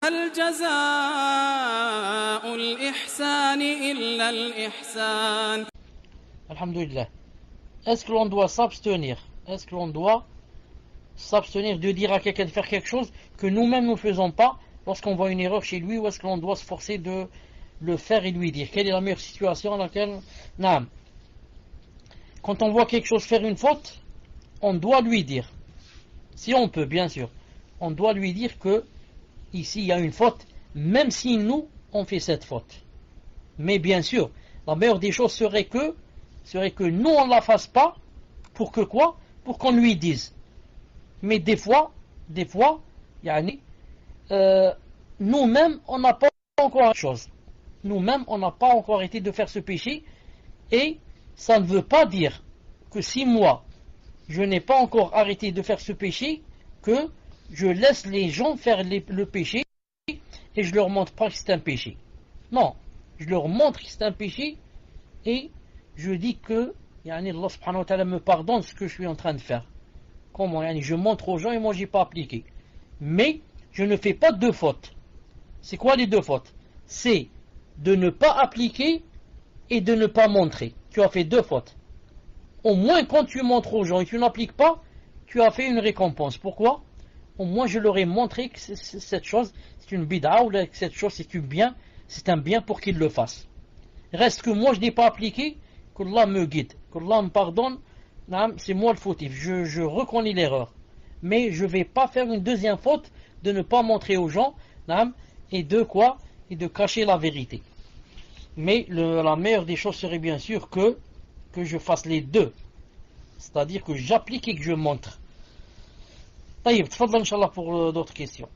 هل جزاء الإحسان إلا الإحسان. Alhamdulillah. Est-ce que l'on doit s'abstenir? Est-ce que l'on doit s'abstenir de dire à quelqu'un de faire quelque chose que nous-mêmes ne faisons pas lorsqu'on voit une erreur chez lui, ou est-ce que l'on doit se forcer de le faire et lui dire? Quelle est la meilleure situation dans laquelle... Non. Quand on voit quelque chose faire une faute, on doit lui dire. Si on peut, bien sûr. On doit lui dire que ici il y a une faute, même si nous, on fait cette faute. Mais bien sûr, la meilleure des choses serait que nous, on ne la fasse pas. Pour que quoi? Pour qu'on lui dise. Mais des fois, nous-mêmes, on n'a pas encore la chose. Nous-mêmes, on n'a pas encore arrêté de faire ce péché. Et ça ne veut pas dire que si moi, je n'ai pas encore arrêté de faire ce péché, que je laisse les gens faire le péché et je leur montre pas que c'est un péché. Non, je leur montre que c'est un péché et je dis que Allah subhanahu wa ta'ala me pardonne ce que je suis en train de faire. Comment? Je montre aux gens et moi j'ai pas appliqué. Mais je ne fais pas deux fautes. C'est quoi les deux fautes? C'est de ne pas appliquer et de ne pas montrer. Tu as fait deux fautes. Au moins quand tu montres aux gens et tu n'appliques pas, tu as fait une récompense. Pourquoi? Au moins je leur ai montré que cette chose c'est une bid'a, ou que cette chose c'est un bien pour qu'ils le fassent. Reste que moi je n'ai pas appliqué, qu'Allah me guide, qu'Allah me pardonne, c'est moi le fautif, je reconnais l'erreur. Mais je ne vais pas faire une deuxième faute de ne pas montrer aux gens, et de quoi? Et de cacher la vérité. Mais la meilleure des choses serait bien sûr que je fasse les deux. C'est-à-dire que j'applique et que je montre. طيب تفضل إن شاء الله pour d'autres questions.